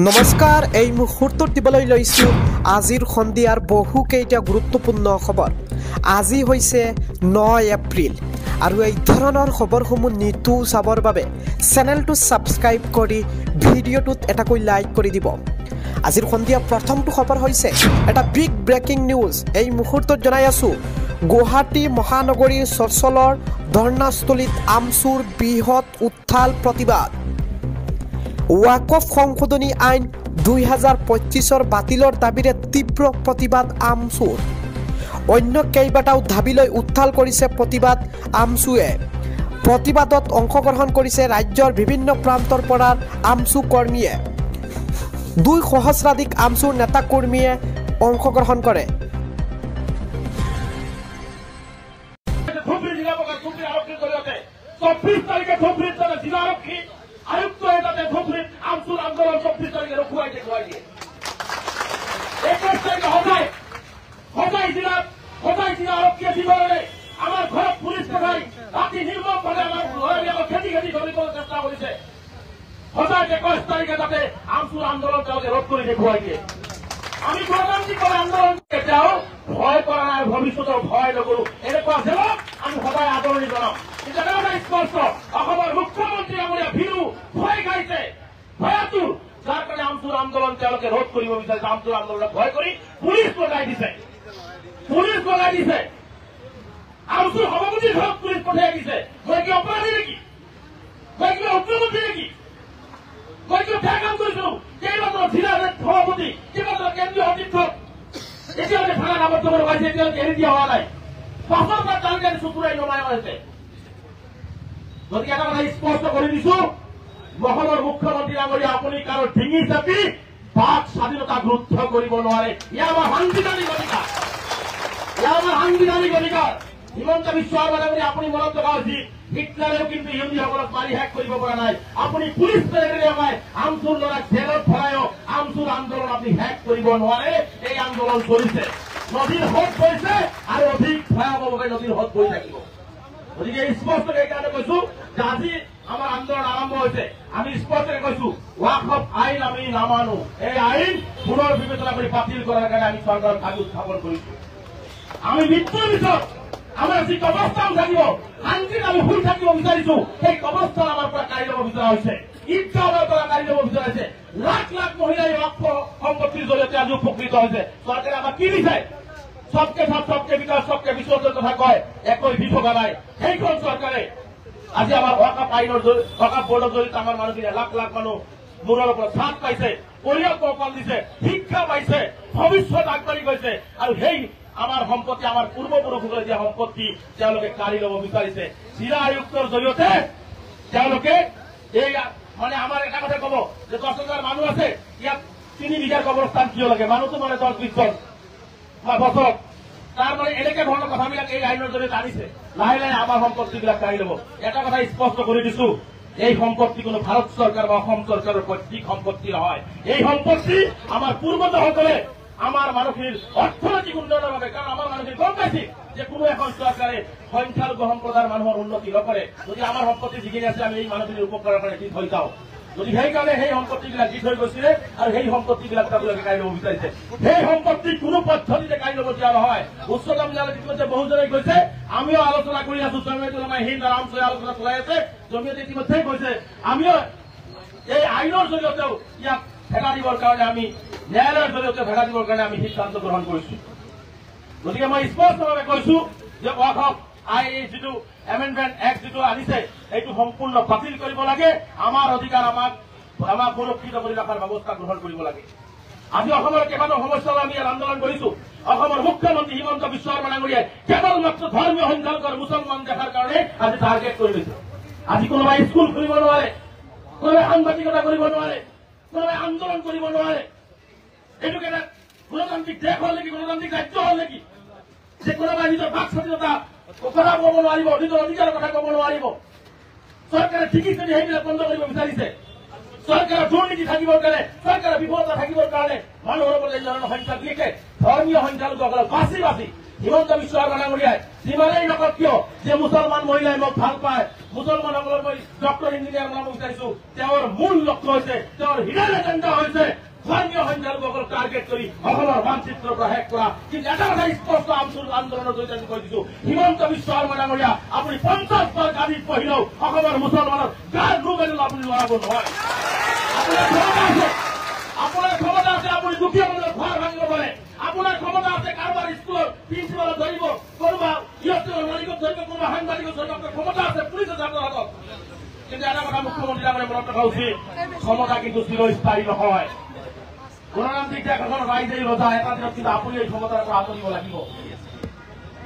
নমস্কাৰ এই মুহূৰ্তত দিবলৈ লৈছোঁ আজিৰ সন্ধিয়াৰ বহুকেইটা গুৰুত্বপূৰ্ণ খবৰ। আজি হৈছে 9 এপ্ৰিল আৰু এই ধৰণৰ খবৰসমূহ নিতৌ চাবৰ বাবে চেনেলটো ছাবস্ক্ৰাইব কৰি ভিডিঅ'টোত এটাকৈ লাইক কৰি দিব। আজিৰ সন্ধিয়া প্ৰথমটো খবৰ হৈছে এটা বিগ ব্ৰেকিং নিউজ। এই মুহূৰ্তত জনাই আছোঁ গুৱাহাটী মহানগৰীৰ চৰ্চলৰ ধৰ্ণাস্থলীত আমচুৰ বৃহৎ উত্থাল প্ৰতিবাদ। ওয়াকফ সংশোধনী আইন 2025 বাতিলৰ দাবীৰে তীব্ৰ প্ৰতিবাদ আমচুৰ। অন্য কেইবাটাও দাবীলৈ উত্থাল কৰিছে প্ৰতিবাদ আমচুৱে। প্ৰতিবাদত অংশগ্ৰহণ কৰিছে ৰাজ্যৰ বিভিন্ন প্ৰান্তৰ পৰা আমচু কৰ্মীয়ে। 2 সহস্ৰাধিক আমচুৰ নেতা কৰ্মীয়ে অংশগ্ৰহণ কৰে। আয়ুক্ত এটাতে ধুবড়ীত আমচুর আন্দোলন 24 তারিখে রুখুয়াই দিয়ে 21 তারিখে হজাই জেলা আরক্ষী বিবরণে আমার ঘর পুলিশ প্রধান রাতে নির্মম ভাবে আমার খেটি ধরে করার চেষ্টা করেছে। হজাই 21 তারিখে যাতে আমচুর আন্দোলন চালকে রোধ করে দেখুয়াই দিয়ে আমি গণতান্ত্রিক আন্দোলন যাও ভয় করা নাই, ভবিষ্যতে ভয় নকৰো এনেকুৱা ছিল আমি সদায় আদৰণি জনাওঁ। কিন্তু এটা স্পষ্ট অসমৰ মুখ্যমন্ত্ৰী আমাৰ ভীৰু ভয় খাইছে, ভয়াতুৰ, যাৰ কাৰণে আমচুৰ আন্দোলন তেওঁলোকে ৰোধ কৰিব বিচাৰিছে। আমচুৰ আন্দোলনক ভয় কৰি পুলিচ লগাই দিছে। আমচুৰ সভাপতিৰ ঘৰত পুলিচ পঠিয়াই দিছে। মই কি অপৰাধী নেকি? মই কিবা মুখ্যমন্ত্ৰী নেকি? মই কিবা বেয়া কাম কৰিছিলো? কেইবাজন জিলা সভাপতি, কেইবাজন কেন্দ্ৰীয় সতীৰ্থক এতিয়ালৈকে থানাত আবদ্ধ কৰি পাইছে, এতিয়ালৈকে এৰি দিয়া হোৱা নাই। পাছৰ পৰা তেওঁলোকে চকুৰাই নমাই আছে। গতিকে এটা কথা স্পষ্ট কৰি দিছো, অসমৰ মুখ্যমন্ত্ৰী ডাঙৰীয়া আপুনি কাৰো ডিঙি চাপি বাক স্বাধীনতা ৰুদ্ধ কৰিব নোৱাৰে। এয়া আমাৰ সাংবিধানিক অধিকাৰ। হিমন্ত বিশ্ব শৰ্মা বুলি আপুনি মনত থকা উচিত। হিটলাৰেও কিন্তু ইহুদীসকলক মাৰি শেষ কৰিব পৰা নাই। আপুনি পুলিচ পেৰেডেৰে আমচুৰ ল'ৰাক জেলত ভৰায়ো আমচুৰ আন্দোলন আপুনি শেষ কৰিব নোৱাৰে। এই আন্দোলন চলিছে, নদীৰ সোঁত বৈছে আৰু অধিক ভয়াৱহভাৱে নদীৰ সোঁত বৈ থাকিব। গতিকে স্পষ্ট এইকাৰণে কৈছো যে আজি আমাৰ আন্দোলন আৰম্ভ হৈছে। আমি স্পষ্টকে কৈছো ওয়াকফ আইন আমি নামানো। এই আইন পুনৰ বিবেচনা কৰি বাতিল কৰাৰ কাৰণে আমি চৰকাৰৰ দাবী উত্থাপন কৰিছো। আমি মৃত্যুৰ পিছত আমাৰ যি কবৰস্থান থাকিব, শান্তিত আমি শুই থাকিব বিচাৰিছো, সেই কবৰস্থান আমাৰ পৰা কাঢ়ি ল'ব বিচৰা হৈছে। ঈদগাহৰ পৰা কাঢ়ি ল'ব বিচৰা হৈছে। লাখ লাখ মহিলাই ওয়াকফ সম্পত্তিৰ জৰিয়তে আজি উপকৃত হৈছে। চৰকাৰে আমাক কি দিছে? সবকে সাথ সবকে বিকাশ সবকে বিশ্বজৰ কথা কয়, একো দি থকা নাই। সেইখন চৰকাৰে আজি আমাৰ ওয়াকফ আইনৰ ওয়াকফ বোৰ্ডৰ জৰিয়তে আমাৰ মানুহখিনিয়ে লাখ লাখ মানুহ মূৰৰ ওপৰত ছাদ পাইছে, পৰিয়াল পোহপাল দিছে, শিক্ষা পাইছে, ভৱিষ্যত আগবাঢ়ি গৈছে। আৰু সেই আমাৰ সম্পত্তি, আমাৰ পূৰ্বপুৰুষসকলে দিয়া সম্পত্তি তেওঁলোকে কাঢ়ি ল'ব বিচাৰিছে। জিলা আয়ুক্তৰ জৰিয়তে তেওঁলোকে এই আমাৰ এটা কথা কব যে 10,000 মানুহ আছে, ইয়াত 3 বিঘাৰ কবৰস্থান কিয় লাগে? মানুহটো 10-20 জন বছৰত। তাৰ এনেকে ধৰণৰ কথাবিলাক এই আইনৰ জৰিয়তে আনিছে। লাহে লাহে আমাৰ সম্পত্তিবিলাক কাঢ়ি ল'ব। এটা কথা স্পষ্ট কৰি দিছো, এই সম্পত্তি কোনো ভাৰত চৰকাৰ বা অসম চৰকাৰৰ পৈতৃক সম্পত্তি নহয়। এই সম্পত্তি আমাৰ পূৰ্বজসকলে আমাৰ মানুহখিনিৰ অৰ্থনৈতিক উন্নয়নৰ বাবে, কাৰণ আমাৰ মানুহখিনি গম পাইছে যে কোনো এখন চৰকাৰে সংখ্যালঘু সম্প্ৰদায়ৰ মানুহৰ উন্নতি নকৰে। যদি আমাৰ সম্পত্তি যিখিনি আছে আমি এই মানুহখিনিৰ উপকাৰৰ কাৰণে দি থৈ যাওঁ। যদি সেইকাৰণে সেই সম্পত্তিবিলাক দি থৈ গৈছিলে আৰু সেই সম্পত্তিবিলাক তেওঁলোকে কাঢ়ি ল'ব বিচাৰিছে। সেই সম্পত্তি কোনো পদ্ধতিতে কাঢ়ি ল'ব দিয়া নহয়। উচ্চতম ন্যায়ালয়ত ইতিমধ্যে বহুজনে কৈছে, আমিও আলোচনা কৰি আছো। জমিয়তুল উলামায়ে হিন্দ আৰামছে আলোচনা চলাই আছে। জমিয়তে ইতিমধ্যে কৈছে আমিও এই আইনৰ জৰিয়তেও ইয়াক ভেটা দিবৰ কাৰণে, আমি ন্যায়ালয়ৰ জৰিয়তে ভেটা দিবৰ কাৰণে আমি সিদ্ধান্ত গ্ৰহণ কৰিছো। গতিকে মই স্পষ্টভাৱে কৈছো যে ওয়াকফ আইন যিটো এমেণ্ডমেণ্ট এক্ট যিটো আনিছে, এইটো সম্পূৰ্ণ বাতিল কৰিব লাগে। আমাৰ অধিকাৰ আমাক সুৰক্ষিত কৰি ৰখাৰ ব্যৱস্থা গ্ৰহণ কৰিব লাগে। আজি অসমৰ কেইবাটাও সমস্যালৈ আমি ইয়াত আন্দোলন কৰিছো। অসমৰ মুখ্যমন্ত্ৰী হিমন্ত বিশ্ব শৰ্মা ডাঙৰীয়াই কেৱল মাত্ৰ ধৰ্মীয় সংখ্যালঘু মুছলমান দেখাৰ কাৰণে আজি টাৰ্গেট কৰি লৈছে। আজি কোনোবাই স্কুল খুলিব নোৱাৰে, কোনোবাই সাংবাদিকতা কৰিব নোৱাৰে, কোনোবাই আন্দোলন কৰিব নোৱাৰে। এইটো এটা গণতান্ত্ৰিক দেশ হল নেকি? গণতান্ত্ৰিক ৰাজ্য হল নেকি? যে কোনোবাই নিজৰ বাক স্বাধীনতা কথা ক'ব নোৱাৰিব, নিজৰ অধিকাৰৰ কথা ক'ব নোৱাৰিব? চৰকাৰে ঠিকেই যদি সেইবিলাক বন্ধ কৰিব বিচাৰিছে, চৰকাৰৰ দুৰ্নীতি থাকিবৰ কাৰণে, চৰকাৰৰ বিফলতা থাকিবৰ কাৰণে মানুহৰ ওপৰত এই ধৰণৰ সংখ্যা বিশেষকে ধৰ্মীয় সংখ্যালঘুসকলক বাছি হিমন্ত বিশ্ব শৰ্মা ডাঙৰীয়াই যিমানেই নকওক কিয় যে মুছলমান মহিলাই মোক ভাল পায়, মুছলমানসকলৰ মই ডক্টৰ ইঞ্জিনিয়াৰ বনাব বিচাৰিছো, তেওঁৰ মূল লক্ষ্য হৈছে, তেওঁৰ হিডেন এজেণ্ডা হৈছে ধৰ্মীয় সংখ্যালঘুসকলক টাৰ্গেট কৰি অসমৰ মানচিত্ৰৰ পৰা শেষ কৰা। কিন্তু এটা কথা স্পষ্ট আন্দোলনৰ জৰিয়তে আমি কৈ দিছো, হিমন্ত বিশ্ব শৰ্মা ডাঙৰীয়া আপুনি 50 বাৰ গাড়ীত বহিলেও অসমৰ মুছলমানৰ গাৰ ৰুম এডাল আপুনি লৰাব নহয়। আপোনাৰ ক্ষমতা আছে, আপুনি দুখীয়া মানুহৰ ঘৰ ভাঙিব পাৰে, আপোনাৰ ক্ষমতা আছে কাৰোবাৰ স্কুলৰ প্ৰিন্সিপালক ধৰিব, কোনোবা ইয়ৰ মালিকক ধৰিব, কোনোবা সাংবাদিকক ধৰিব, আপোনাৰ ক্ষমতা আছে, পুলিচ আছে আপোনাৰ হাতত। কিন্তু এটা কথা মুখ্যমন্ত্ৰী ডাঙৰীয়াই মনত ৰখা উচিত, ক্ষমতা কিন্তু চিৰস্থায়ী নহয়। গণতান্ত্ৰিক দেশখন ৰাইজেই ৰজা, এটা দিনত কিন্তু আপুনি এই ক্ষমতাৰ পৰা আঁতৰিব লাগিব।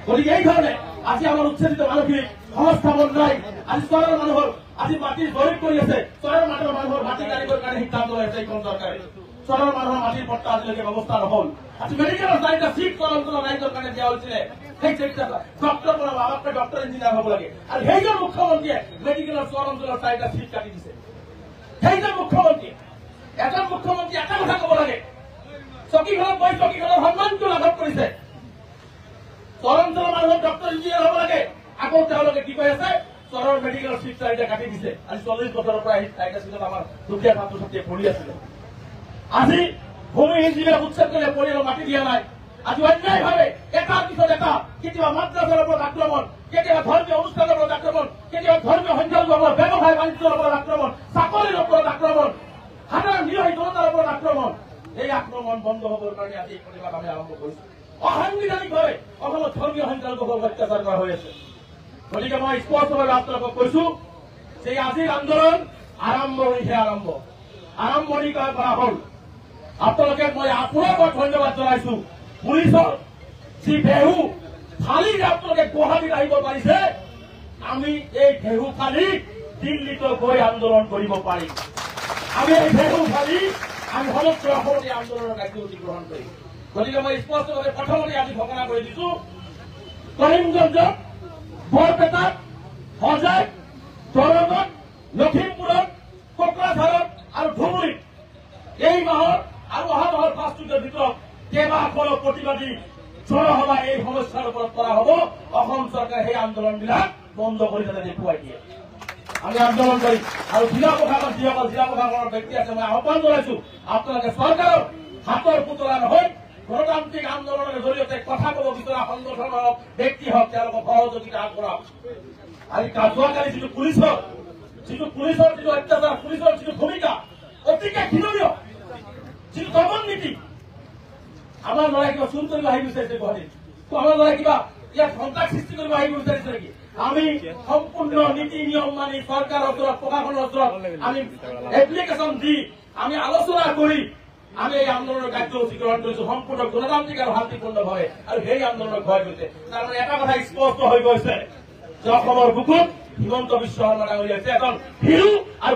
গতিকে এই ধৰণে আজি আমাৰ উচ্ছেদিত মানুহখিনিক সংস্থাপন নাই, আজি চহৰৰ মানুহৰ আজি মাটি জৰীপ কৰি আছে, চহৰৰ মানুহৰ মাটি কাঢ়িবৰ কাৰণে সিদ্ধান্ত লৈছে এইখন চৰকাৰে। চহৰৰ মানুহৰ মাটিৰ পট্টা আজিলৈকে ব্যৱস্থা নহল। আজি মেডিকেলৰ 4টা চিট চহৰ ৰাইজৰ কাৰণে দিয়া হৈছিলে, সেই চিটটা ডক্টৰ বনাব, আমাতকৈ ডক্টৰ ইঞ্জিনিয়াৰ হ'ব লাগে, আৰু সেইজন মুখ্যমন্ত্ৰীয়ে মেডিকেলৰ চহৰ অঞ্চলৰ 4টা চিট কাটি দিছে। সেইজন মুখ্যমন্ত্ৰীয়ে, এজন মুখ্যমন্ত্ৰী এটা কথা ক'ব লাগে, চকীখনত বহি চকীখনৰ সন্মানটো লাভ কৰিছে, চহৰ অঞ্চলৰ মানুহৰ ডক্টৰ ইঞ্জিনিয়াৰ হ'ব লাগে, আকৌ তেওঁলোকে কি কৈ আছে চহৰৰ মেডিকেলৰ চিট 4টা কাটি দিছে। আজি 40 বছৰৰ পৰা এই 4টা চিটত আমাৰ দুখীয়া ছাত্ৰ ছাত্ৰীয়ে পঢ়ি আছিলে। আজি ভূমিহীন যিবিলাক উচ্ছেদ কৰি পৰিয়ালৰ মাটি দিয়া নাই, আজি অন্যায়ভাৱে এটাৰ পিছত এটা, কেতিয়াবা মাদ্ৰাছাৰ ওপৰত আক্ৰমণ, কেতিয়াবা ধৰ্মীয় অনুষ্ঠানৰ ওপৰত আক্ৰমণ, কেতিয়াবা ধৰ্মীয় সংখ্যালঘুসকলৰ ব্যৱসায় বাণিজ্যৰ ওপৰত আক্ৰমণ, চাকৰিৰ ওপৰত আক্ৰমণ, সাধাৰণ নিৰহী জনতাৰ ওপৰত আক্ৰমণ। এই আক্ৰমণ বন্ধ হবৰ কাৰণে আজি এই প্ৰতিবাদ আমি আৰম্ভ কৰিছো। অসাংবিধানিকভাৱে অসমত ধৰ্মীয় সংখ্যালঘুসকলক অত্যাচাৰ কৰা হৈ আছে। গতিকে মই স্পষ্টভাৱে আপোনালোকক কৈছো যে আজিৰ আন্দোলন আৰম্ভণিহে আৰম্ভণি কৰা হল। আপোনালোকে মই আপোনালোকক ধন্যবাদ জনাইছো। পুলিচৰ যি ভেহু ফালি আপোনালোকে গুৱাহাটীত আহিব পাৰিছে, আমি এই ভেহু ফালি দিল্লীতো গৈ আন্দোলন কৰিব পাৰিম। আমি এই ভেহু ফালি আমি সমগ্ৰ অসমতে আন্দোলনৰ কাৰ্যসূচী গ্ৰহণ কৰিম। গতিকে মই স্পষ্টভাৱে প্ৰথমতে আজি ঘোষণা কৰি দিছো, কৰিমগঞ্জত, বৰপেটাত, হোজাইত, দৰঙত, লখিমপুৰত, কোকৰাঝাৰত আৰু ধুবুৰীত এই মাহৰ আৰু অহা মাহৰ 5 উইকৰ ভিতৰত কেইবাখনো প্ৰতিবাদী জনসভা এই সমস্যাৰ ওপৰত কৰা হ'ব। অসম চৰকাৰে সেই আন্দোলনবিলাক বন্ধ কৰি যাতে দেখুৱাই দিয়ে। আমি আন্দোলন কৰিম, আৰু জিলা প্ৰশাসন যিসকল জিলা প্ৰশাসনৰ ব্যক্তি আছে মই আহ্বান জনাইছো, আপোনালোকে চৰকাৰৰ হাতৰ পুতলা নহয়, গণতান্ত্ৰিক আন্দোলনৰ জৰিয়তে কথা ক'ব বিচৰা সংগঠন হওক, ব্যক্তি হওক, তেওঁলোকক সহযোগিতা আগবঢ়াওক। আজি যোৱাকালি যিটো পুলিচৰ যিটো অত্যাচাৰ, পুলিচৰ যিটো ভূমিকা অতিকে ঘৃণনীয়, যিটো দমন নীতি, আমাৰ ল'ৰাই কিবা চুৰ কৰিব আহিব বিচাৰিছে গুৱাহাটীত, আমাৰ ল'ৰাই কিবা ইয়াত সন্ত্ৰাস সৃষ্টি কৰিব আহিব বিচাৰিছে নেকি? আমি সম্পূৰ্ণ নীতি নিয়ম মানি চৰকাৰৰ ওচৰত, প্ৰশাসনৰ ওচৰত আমি এপ্লিকেশ্যন দি আমি আলোচনা কৰি আমি এই আন্দোলনৰ কাৰ্যসূচী গ্ৰহণ কৰিছো সম্পূৰ্ণ গণতান্ত্ৰিক আৰু শান্তিপূৰ্ণভাৱে, আৰু সেই আন্দোলনৰ ভয় গৈছে। তাৰমানে এটা কথা স্পষ্ট হৈ গৈছে যে অসমৰ বুকুত হিমন্ত বিশ্ব শৰ্মা ডাঙৰীয়া হৈছে এজন ভীৰু আৰু